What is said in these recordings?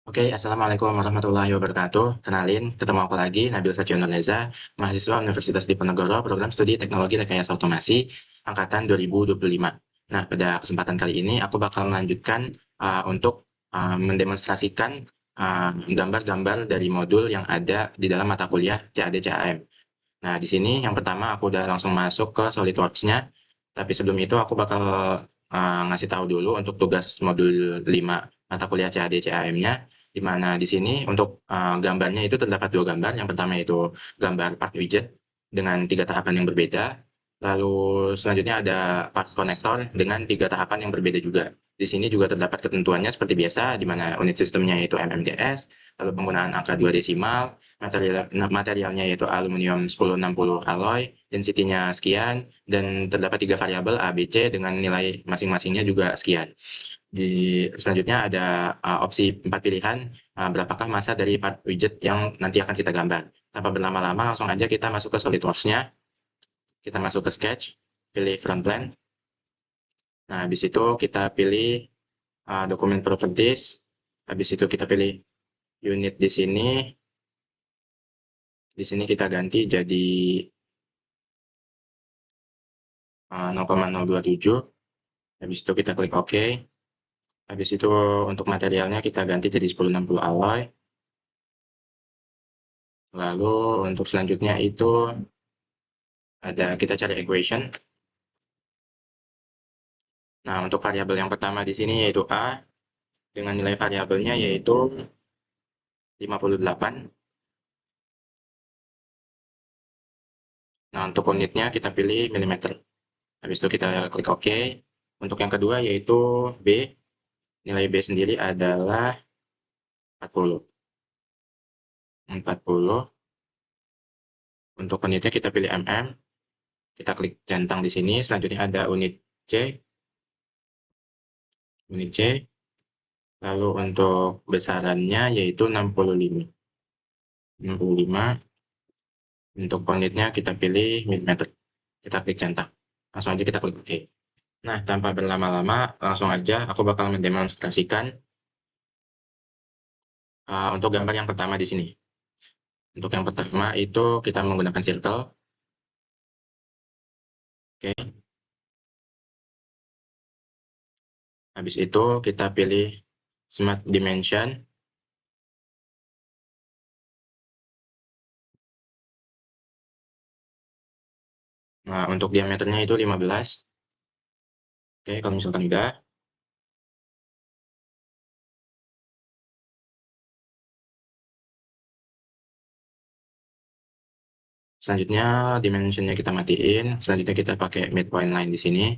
Oke, Assalamualaikum warahmatullahi wabarakatuh. Kenalin, ketemu aku lagi, Nabil Saciono Reza, mahasiswa Universitas Diponegoro, program studi Teknologi Rekayasa Otomasi, angkatan 2025. Nah, pada kesempatan kali ini, aku bakal melanjutkan untuk mendemonstrasikan gambar-gambar dari modul yang ada di dalam mata kuliah CAD CAM. Nah, di sini yang pertama aku udah langsung masuk ke SolidWorks-nya, tapi sebelum itu aku bakal ngasih tahu dulu untuk tugas modul 5 mata kuliah CAD CAM-nya, di mana di sini untuk gambarnya itu terdapat dua gambar. Yang pertama itu gambar part widget dengan tiga tahapan yang berbeda, lalu selanjutnya ada part konektor dengan tiga tahapan yang berbeda juga. Di sini juga terdapat ketentuannya seperti biasa, di mana unit sistemnya yaitu MMGS, lalu penggunaan angka 2 desimal, materialnya yaitu aluminium 1060 alloy, density-nya sekian, dan terdapat tiga variabel A, B, C dengan nilai masing-masingnya juga sekian. Di selanjutnya ada opsi 4 pilihan, berapakah massa dari part widget yang nanti akan kita gambar. Tanpa berlama-lama, langsung aja kita masuk ke SolidWorks-nya, kita masuk ke Sketch, pilih Front Plane. Nah, habis itu kita pilih dokumen properties, habis itu kita pilih unit di sini. Di sini kita ganti jadi 0,027. Habis itu kita klik OK. Habis itu untuk materialnya kita ganti jadi 1060 alloy. Lalu untuk selanjutnya itu ada kita cari equation. Nah, untuk variabel yang pertama di sini yaitu A dengan nilai variabelnya yaitu 58. Nah, untuk unitnya kita pilih milimeter. Habis itu kita klik OK. Untuk yang kedua yaitu B. Nilai B sendiri adalah 40. 40. Untuk unitnya kita pilih mm. Kita klik centang di sini. Selanjutnya ada unit C. Unit C. Lalu untuk besarannya yaitu 65. 65. Untuk unitnya kita pilih milimeter. Kita klik centang. Langsung aja kita klik OK. Nah, tanpa berlama-lama, langsung aja aku bakal mendemonstrasikan untuk gambar yang pertama di sini. Untuk yang pertama itu kita menggunakan circle. Oke. Habis itu kita pilih Smart Dimension. Nah, untuk diameternya itu 15. Oke, kalau misalkan udah. Selanjutnya dimensionnya kita matiin. Selanjutnya kita pakai midpoint line di sini.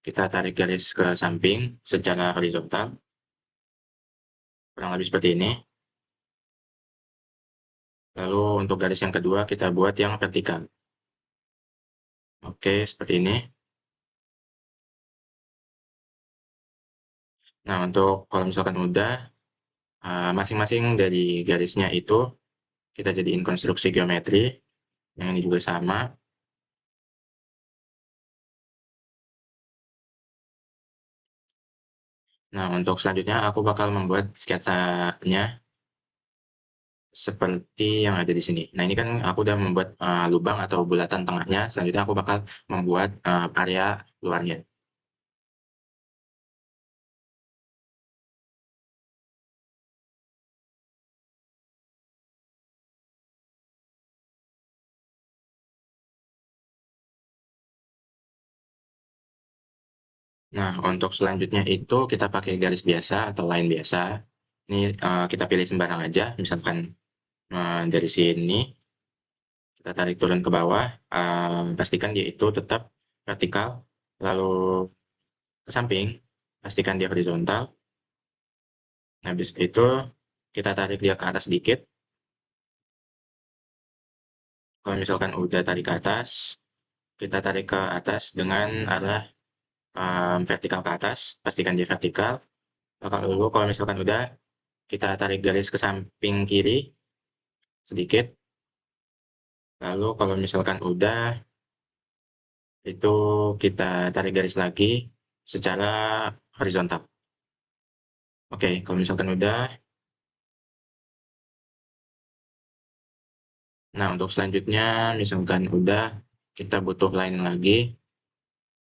Kita tarik garis ke samping secara horizontal. Kurang lebih seperti ini. Lalu untuk garis yang kedua kita buat yang vertikal. Oke, seperti ini. Nah, untuk kalau misalkan udah, masing-masing dari garisnya itu kita jadiin konstruksi geometri. Yang ini juga sama. Nah, untuk selanjutnya aku bakal membuat sketsanya seperti yang ada di sini. Nah, ini kan aku udah membuat lubang atau bulatan tengahnya. Selanjutnya aku bakal membuat area luarnya. Nah, untuk selanjutnya itu kita pakai garis biasa atau line biasa. Ini kita pilih sembarang aja. Misalkan dari sini kita tarik turun ke bawah. Pastikan dia itu tetap vertikal. Lalu ke samping, pastikan dia horizontal. Habis itu kita tarik dia ke atas sedikit. Kalau misalkan udah tarik ke atas, kita tarik ke atas dengan arah vertikal ke atas. Pastikan dia vertikal. Lalu kalau misalkan udah, kita tarik garis ke samping kiri sedikit. Lalu kalau misalkan udah, itu kita tarik garis lagi secara horizontal. Oke, kalau misalkan udah, Nah, untuk selanjutnya, misalkan udah, kita butuh line lagi.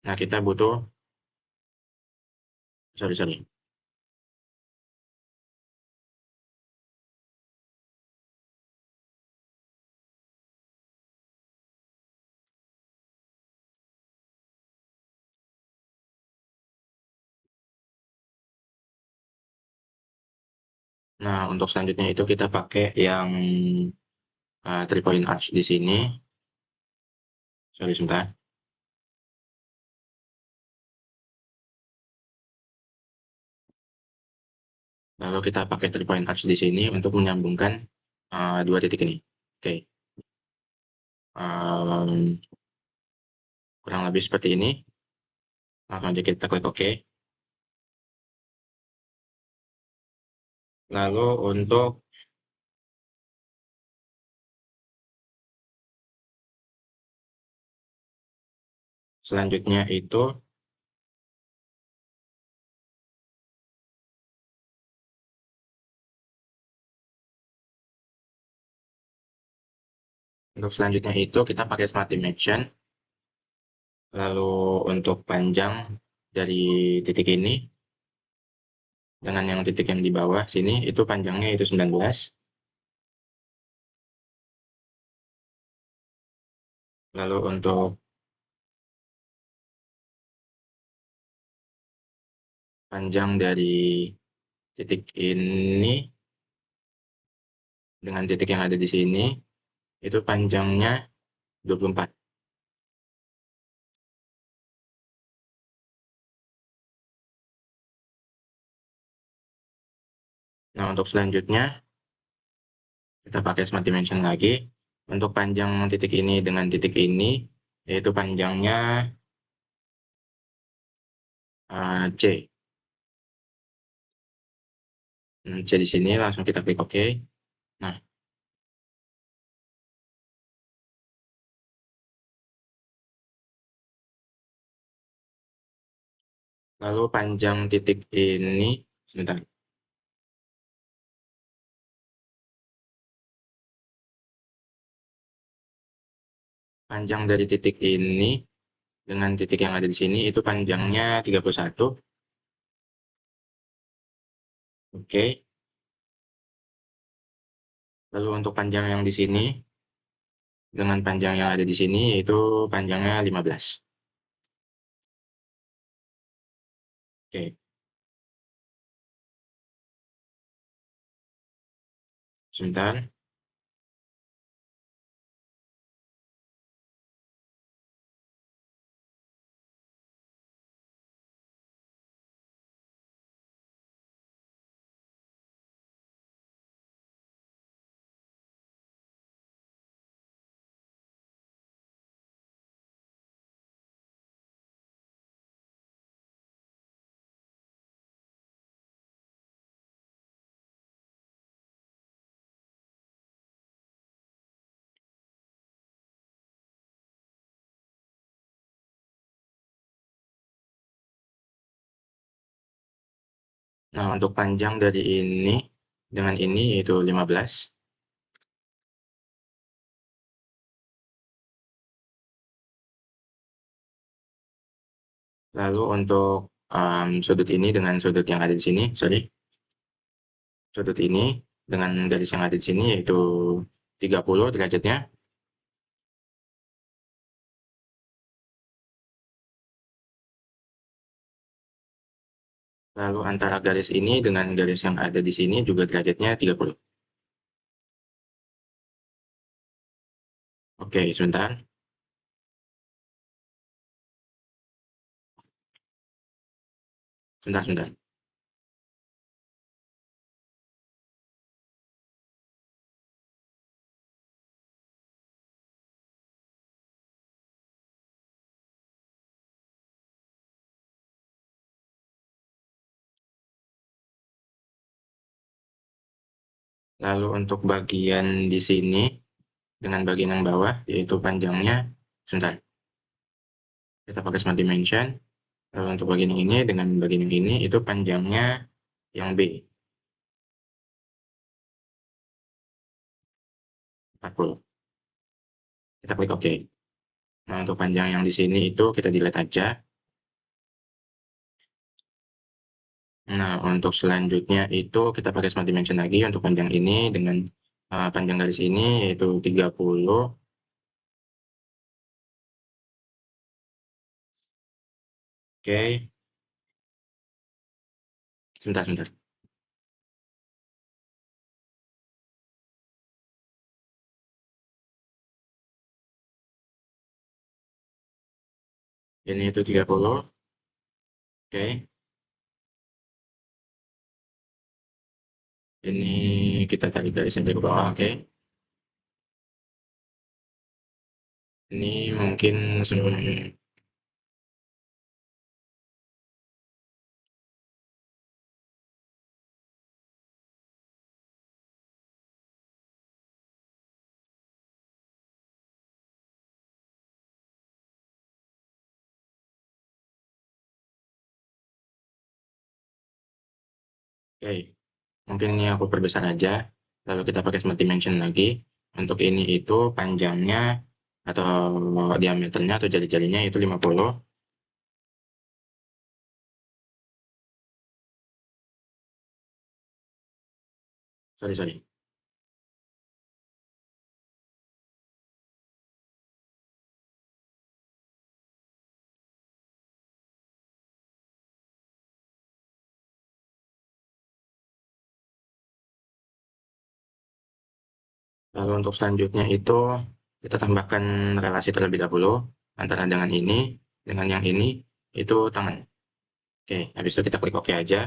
Nah, kita butuh, sorry. Nah, untuk selanjutnya itu kita pakai yang 3 point arch di sini. Sorry, sebentar. Lalu kita pakai 3 point arch di sini untuk menyambungkan dua titik ini. Oke. Em, kurang lebih seperti ini. Langsung aja kita klik OK. Lalu untuk selanjutnya itu, kita pakai Smart Dimension. Lalu untuk panjang dari titik ini dengan yang titik yang di bawah sini itu panjangnya itu 19. Lalu untuk panjang dari titik ini dengan titik yang ada di sini itu panjangnya 24. Nah, untuk selanjutnya kita pakai Smart Dimension lagi. Untuk panjang titik ini dengan titik ini yaitu panjangnya C. C di sini langsung kita klik OK. Nah, lalu panjang titik ini, sebentar. Panjang dari titik ini dengan titik yang ada di sini itu panjangnya 31. Oke. Lalu untuk panjang yang di sini dengan panjang yang ada di sini yaitu panjangnya 15. Oke, sebentar. Nah, untuk panjang dari ini dengan ini yaitu 15. Lalu untuk sudut ini dengan sudut yang ada di sini, sorry. Sudut ini dengan garis yang ada di sini yaitu 30 derajatnya. Lalu antara garis ini dengan garis yang ada di sini juga derajatnya 30. Oke, sebentar. Sebentar. Lalu untuk bagian di sini dengan bagian yang bawah yaitu panjangnya, sebentar. Kita pakai Smart Dimension. Lalu untuk bagian yang ini dengan bagian yang ini itu panjangnya yang B, 40. kita klik OK. Nah, untuk panjang yang di sini itu kita delete aja. Nah, untuk selanjutnya itu kita pakai Smart Dimension lagi untuk panjang ini dengan panjang garis ini yaitu 30. Oke, sebentar, sebentar. Ini itu 30. Oke, ini kita cari garis yang ke bawah. Oke, ini mungkin oke. Mungkin ini aku perbesar aja. Lalu kita pakai Smart Dimension lagi. Untuk ini itu panjangnya atau diameternya atau jari-jarinya itu 50. Sorry, sorry. Lalu untuk selanjutnya itu kita tambahkan relasi terlebih dahulu antara dengan ini dengan yang ini itu tangan. Oke, habis itu kita klik OK aja.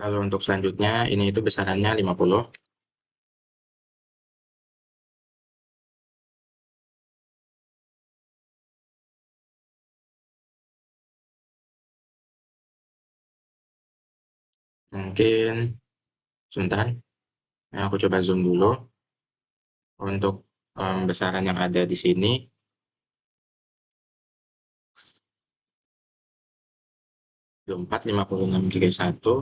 Lalu untuk selanjutnya ini itu besarannya 50. Mungkin sebentar. Nah, aku coba zoom dulu untuk besaran yang ada di sini 24, 56, 31.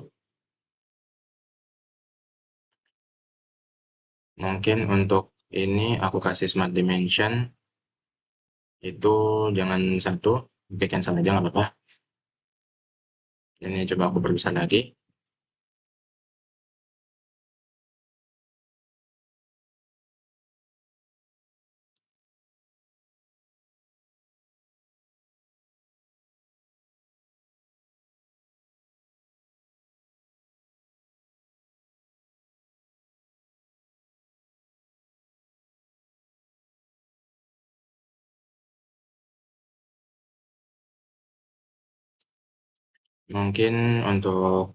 Mungkin untuk ini aku kasih Smart Dimension itu jangan satu, oke cancel aja nggak apa-apa. Ini coba aku perbesar lagi. Mungkin untuk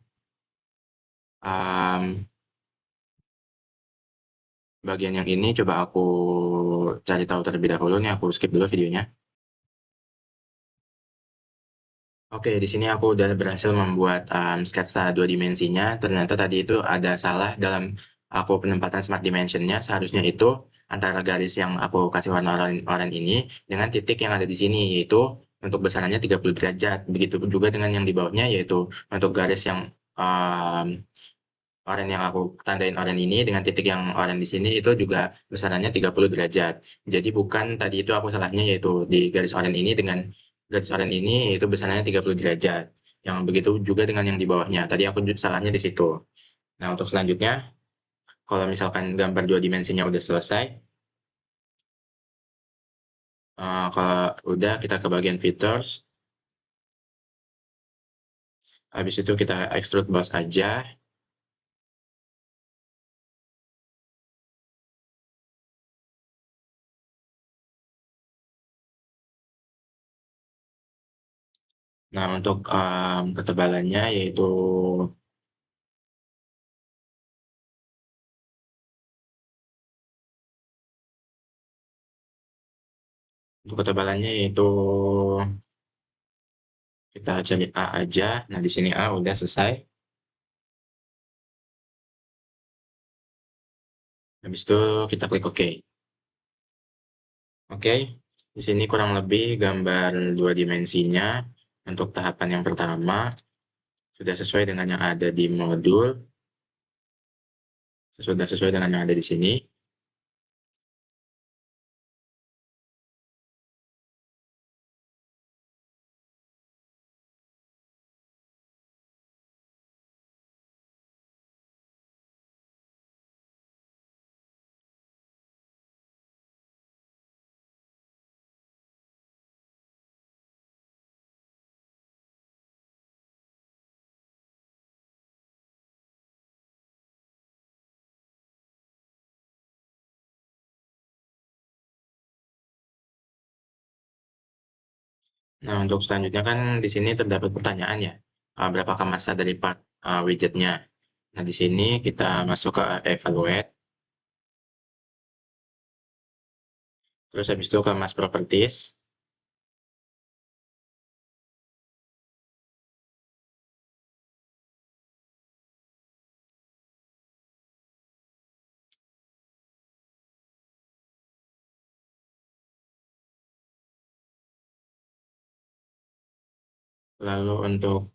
bagian yang ini coba aku cari tahu terlebih dahulu nih, aku skip dulu videonya. Oke, di sini aku udah berhasil membuat sketsa dua dimensinya. Ternyata tadi itu ada salah dalam aku penempatan Smart Dimensionnya. Seharusnya itu antara garis yang aku kasih warna oranye ini dengan titik yang ada di sini, yaitu untuk besarannya 30 derajat. Begitu juga dengan yang di bawahnya, yaitu untuk garis yang um, oranye yang aku tandain oranye ini dengan titik yang oranye di sini itu juga besarannya 30 derajat. Jadi bukan tadi itu aku salahnya yaitu di garis oranye ini dengan garis oranye ini itu besarannya 30 derajat. Yang begitu juga dengan yang di bawahnya. Tadi aku salahnya di situ. Nah, untuk selanjutnya kalau misalkan gambar dua dimensinya udah selesai, kalau udah kita ke bagian features, habis itu kita extrude boss aja. Nah, untuk ketebalannya yaitu untuk ketebalannya yaitu kita cari A aja. Nah, di sini A udah selesai. Habis itu kita klik OK. Oke, di sini kurang lebih gambar dua dimensinya. Untuk tahapan yang pertama, sudah sesuai dengan yang ada di modul, sudah sesuai dengan yang ada di sini. Nah, untuk selanjutnya kan di sini terdapat pertanyaan ya, berapakah massa dari part widgetnya. Nah, di sini kita masuk ke evaluate, terus habis itu ke mass properties, lalu untuk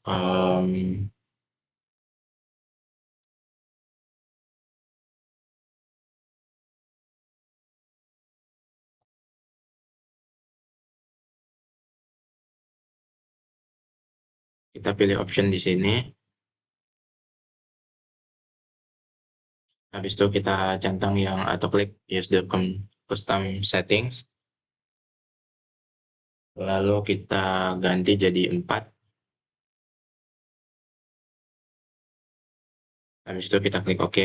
kita pilih option di sini, habis itu kita centang yang atau klik use the custom settings, lalu kita ganti jadi 4, habis itu kita klik OK.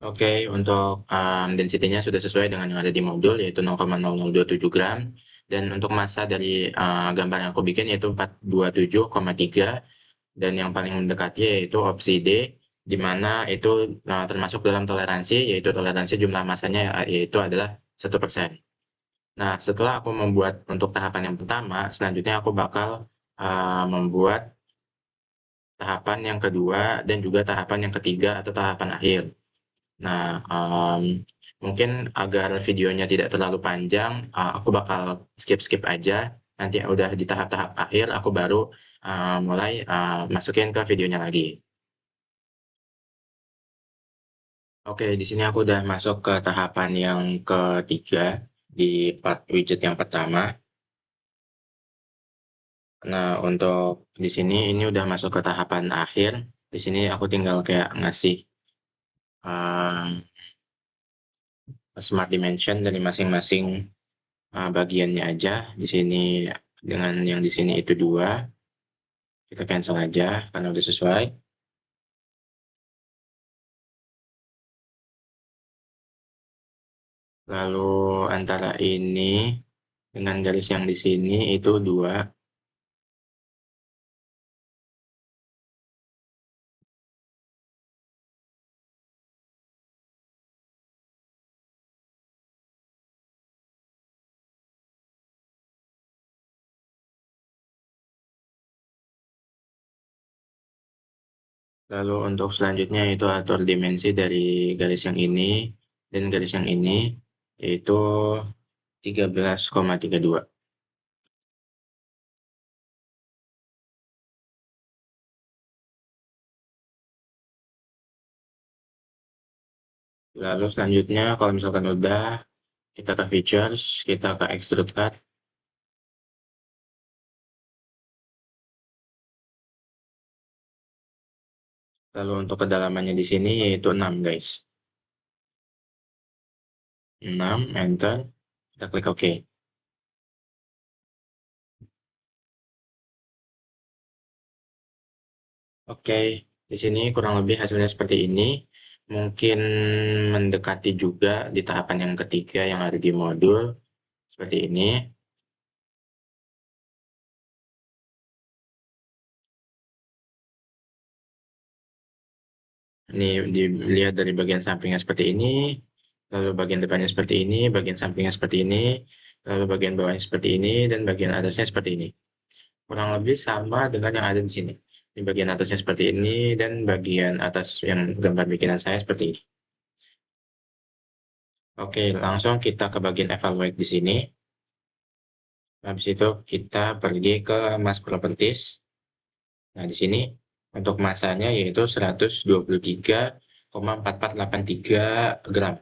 Oke, untuk density-nya sudah sesuai dengan yang ada di modul, yaitu 0,0027 gram. Dan untuk massa dari gambar yang aku bikin yaitu 427,3. Dan yang paling mendekati yaitu opsi D, di mana itu termasuk dalam toleransi, yaitu toleransi jumlah massanya yaitu adalah 1%. Nah, setelah aku membuat untuk tahapan yang pertama, selanjutnya aku bakal membuat tahapan yang kedua dan juga tahapan yang ketiga atau tahapan akhir. Nah, mungkin agar videonya tidak terlalu panjang, aku bakal skip-skip aja. Nanti udah di tahap-tahap akhir, aku baru mulai masukin ke videonya lagi. Oke, di sini aku udah masuk ke tahapan yang ketiga di part widget yang pertama. Nah, untuk di sini ini udah masuk ke tahapan akhir. Di sini aku tinggal kayak ngasih uh, smart dimension dari masing-masing bagiannya aja. Di sini dengan yang di sini itu 2, kita cancel aja karena udah sesuai. Lalu antara ini dengan garis yang di sini itu 2. Lalu untuk selanjutnya itu atur dimensi dari garis yang ini dan garis yang ini, yaitu 13,32. Lalu selanjutnya kalau misalkan udah, kita ke features, kita ke extrude cut. Lalu untuk kedalamannya di sini yaitu 6 guys. 6, enter, kita klik OK. Oke, di sini kurang lebih hasilnya seperti ini. mungkin mendekati juga di tahapan yang ketiga yang ada di modul, seperti ini. Ini dilihat dari bagian sampingnya seperti ini, lalu bagian depannya seperti ini, bagian sampingnya seperti ini, lalu bagian bawahnya seperti ini, dan bagian atasnya seperti ini. Kurang lebih sama dengan yang ada di sini. Di bagian atasnya seperti ini, dan bagian atas yang gambar bikinan saya seperti ini. Oke, langsung kita ke bagian evaluate di sini. Habis itu kita pergi ke mass properties. Nah, di sini untuk masanya yaitu 123,4483 gram.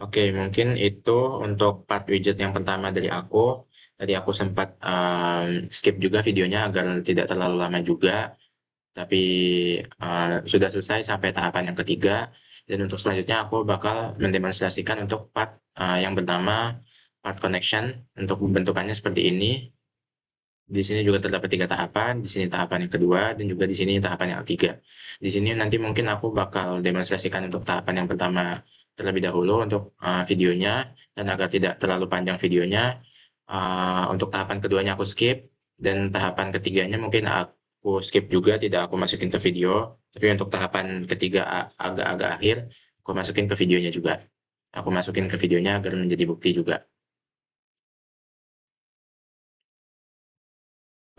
Oke, mungkin itu untuk part widget yang pertama dari aku. Tadi aku sempat skip juga videonya agar tidak terlalu lama juga. Tapi sudah selesai sampai tahapan yang ketiga. Dan untuk selanjutnya aku bakal mendemonstrasikan untuk part yang pertama, part connection. Untuk bentukannya seperti ini. Di sini juga terdapat 3 tahapan, di sini tahapan yang kedua, dan juga di sini tahapan yang ketiga. Di sini nanti mungkin aku bakal demonstrasikan untuk tahapan yang pertama terlebih dahulu untuk videonya, dan agar tidak terlalu panjang videonya, untuk tahapan keduanya aku skip, dan tahapan ketiganya mungkin aku skip juga, tidak aku masukin ke video, tapi untuk tahapan ketiga agak-agak akhir, aku masukin ke videonya juga. Aku masukin ke videonya agar menjadi bukti juga.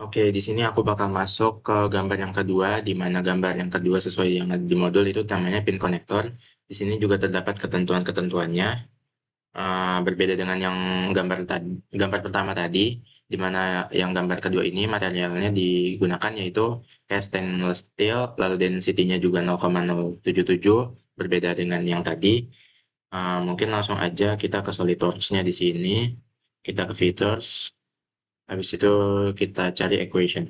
Oke, di sini aku bakal masuk ke gambar yang kedua, di mana gambar yang kedua sesuai yang ada di modul itu namanya pin connector. Di sini juga terdapat ketentuan-ketentuannya, berbeda dengan yang gambar pertama tadi, di mana yang gambar kedua ini materialnya digunakan yaitu cast stainless steel, lalu density-nya juga 0,077, berbeda dengan yang tadi. Mungkin langsung aja kita ke SolidWorks-nya di sini, kita ke features, habis itu kita cari equation.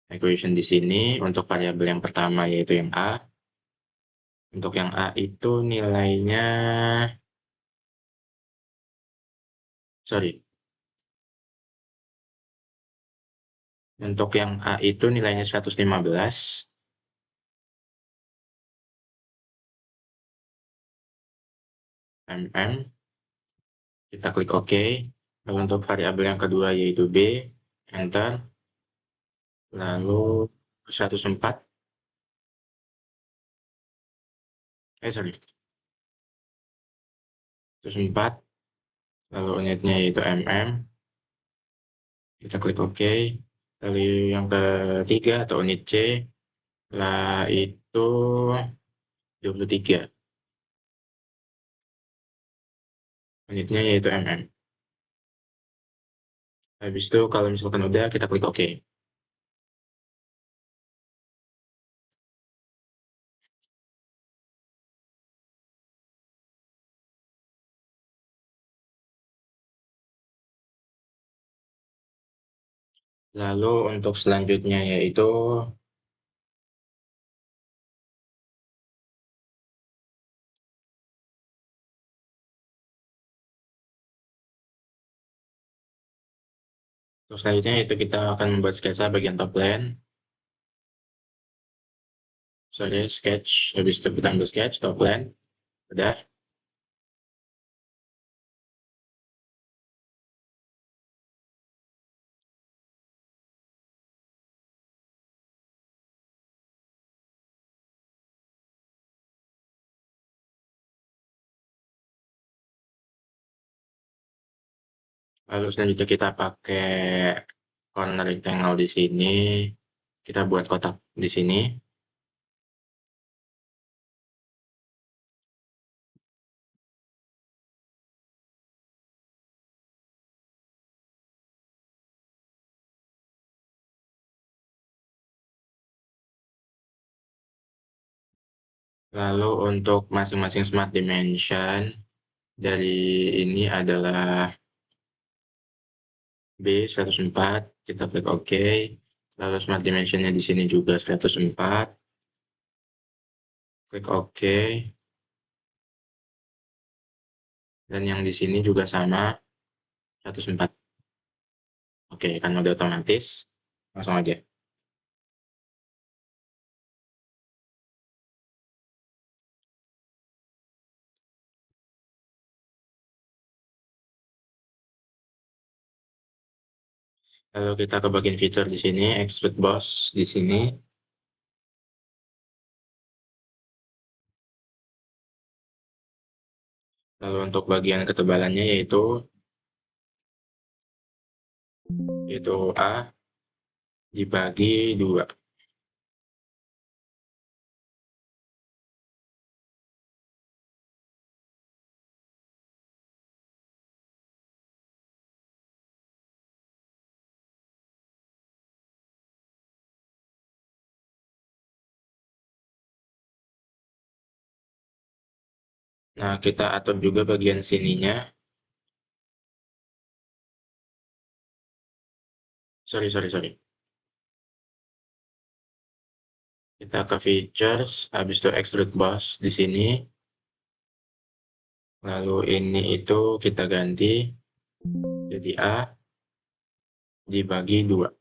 Equation di sini untuk variabel yang pertama yaitu yang A. Untuk yang A itu nilainya, sorry, untuk yang A itu nilainya 115 mm. Kita klik OK. Lalu untuk variabel yang kedua yaitu B, enter. Lalu 104, sorry, 104. Lalu unitnya yaitu mm. Kita klik OK. Lalu yang ketiga atau unit C, lah itu 23. Unitnya yaitu mm. Habis itu kalau misalkan udah kita klik OK. Lalu untuk selanjutnya yaitu itu kita akan membuat sketsa bagian top plan. Sorry, sketch. Habis itu kita ambil sketch top plan. Udah. Lalu selanjutnya kita pakai corner rectangle di sini. Kita buat kotak di sini. Lalu untuk masing-masing smart dimension dari ini adalah B 104. Kita klik OK. Lalu smart dimensionnya di sini juga 104. Klik OK. Dan yang di sini juga sama 104. Oke, kan udah otomatis. Langsung aja. Lalu kita ke bagian fitur di sini, Extrude Boss di sini. Lalu untuk bagian ketebalannya yaitu A dibagi 2. Nah, kita atur juga bagian sininya. Sorry. Kita ke features, habis itu extrude boss di sini. Lalu ini itu kita ganti jadi A dibagi 2.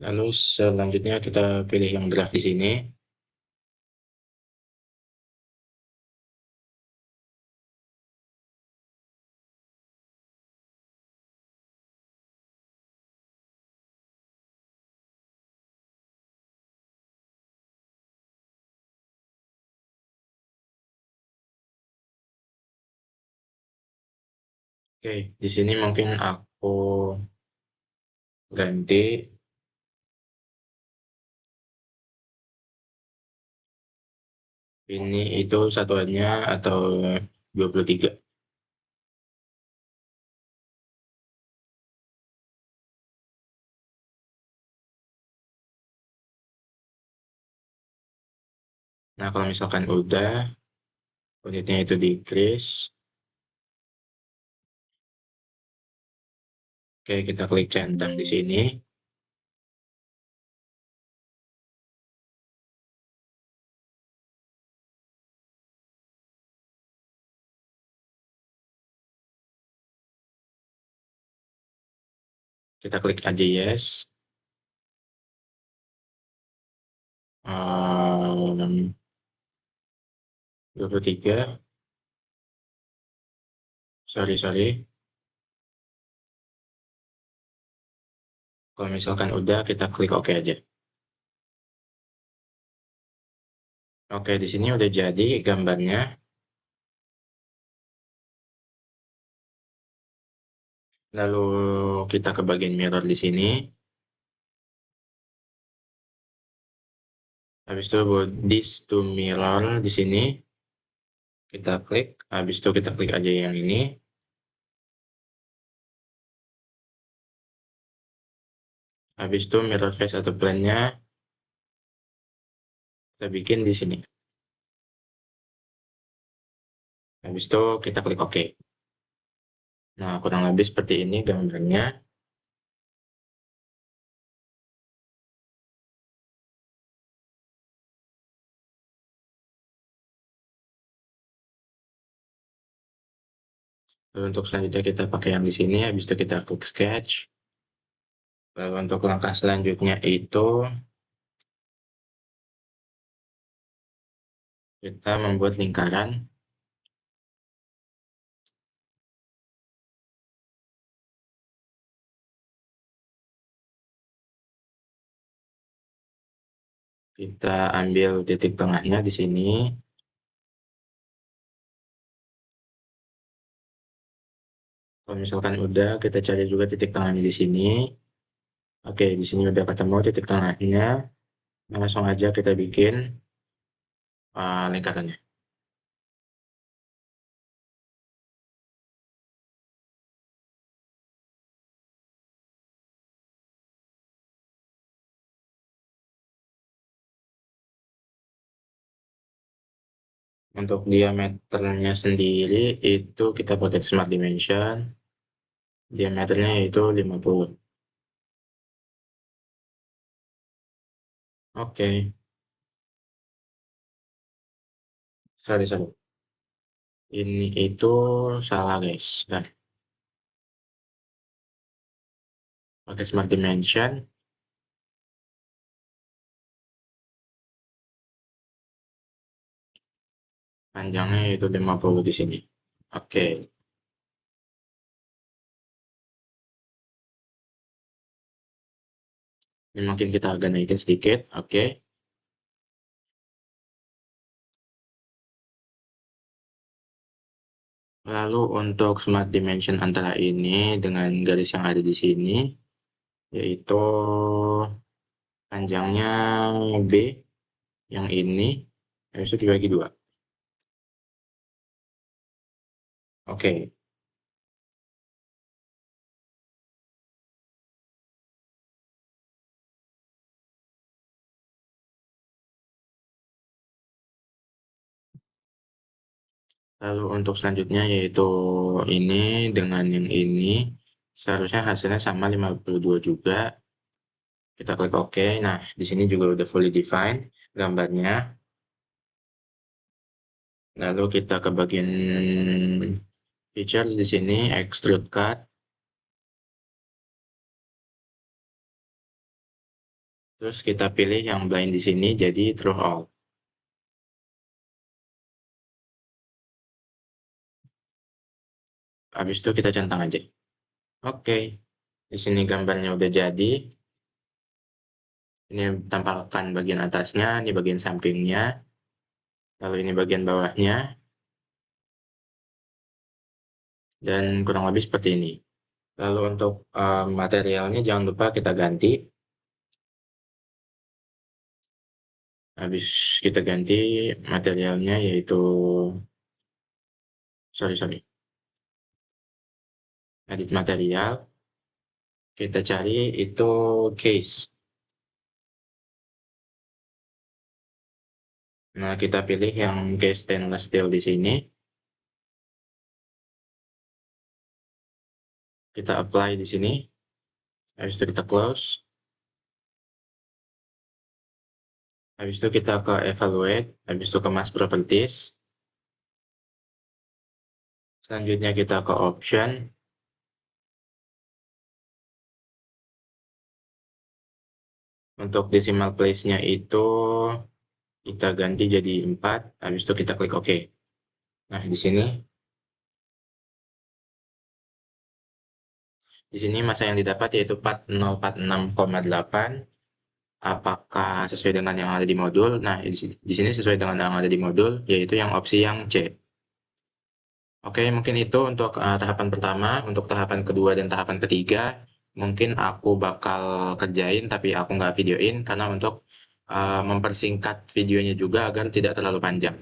Lalu selanjutnya kita pilih yang draft di sini. Oke, di sini mungkin aku ganti ini itu satuannya atau 23. Nah, kalau misalkan udah, unitnya itu decrease. Oke, kita klik centang di sini. Kita klik aja yes. 23. Sorry. Kalau misalkan udah, kita klik OK aja. Oke, di sini udah jadi gambarnya. Lalu kita ke bagian mirror di sini. Habis itu this to mirror di sini. Kita klik. Habis itu kita klik aja yang ini. Habis itu mirror face atau plane-nya kita bikin di sini. Habis itu kita klik OK. Nah, kurang lebih seperti ini gambarnya. Lalu untuk selanjutnya kita pakai yang di sini. Habis itu kita klik sketch. Lalu untuk langkah selanjutnya itu kita membuat lingkaran. Kita ambil titik tengahnya di sini. Kalau misalkan udah, kita cari juga titik tengahnya di sini. Oke, di sini udah ketemu titik tengahnya. Langsung aja kita bikin lingkarannya. Untuk diameternya sendiri itu kita pakai Smart Dimension. diameternya yaitu 50. Oke, sorry. Ini itu salah guys. Nah, pakai Smart Dimension, panjangnya itu 50 di sini. Oke, ini mungkin kita agak naikin sedikit. Oke, lalu untuk Smart Dimension antara ini dengan garis yang ada di sini, yaitu panjangnya B, yang ini, habis itu dibagi 2. Oke, lalu untuk selanjutnya yaitu ini dengan yang ini, seharusnya hasilnya sama 52 juga. Kita klik OK. Nah, di sini juga udah fully define gambarnya. Lalu kita ke bagian features di sini, extrude cut. Terus kita pilih yang blind di sini jadi through all. Habis itu kita centang aja. Oke. Di sini gambarnya udah jadi. Ini tampilkan bagian atasnya, ini bagian sampingnya. Lalu ini bagian bawahnya. Dan kurang lebih seperti ini. Lalu untuk materialnya jangan lupa kita ganti. Habis kita ganti materialnya yaitu, sorry, edit material. Kita cari itu case. Nah, kita pilih yang case stainless steel di sini. Kita apply di sini. Habis itu kita close. Habis itu kita ke evaluate. Habis itu ke mass properties. Selanjutnya kita ke option. Untuk decimal place-nya itu kita ganti jadi 4. Habis itu kita klik OK. Nah, di sini masa yang didapat yaitu 4046,8. Apakah sesuai dengan yang ada di modul? Nah, di sini sesuai dengan yang ada di modul, yaitu yang opsi yang C. Oke, mungkin itu untuk tahapan pertama. Untuk tahapan kedua dan tahapan ketiga, mungkin aku bakal kerjain, tapi aku nggak videoin, karena untuk mempersingkat videonya juga agar tidak terlalu panjang.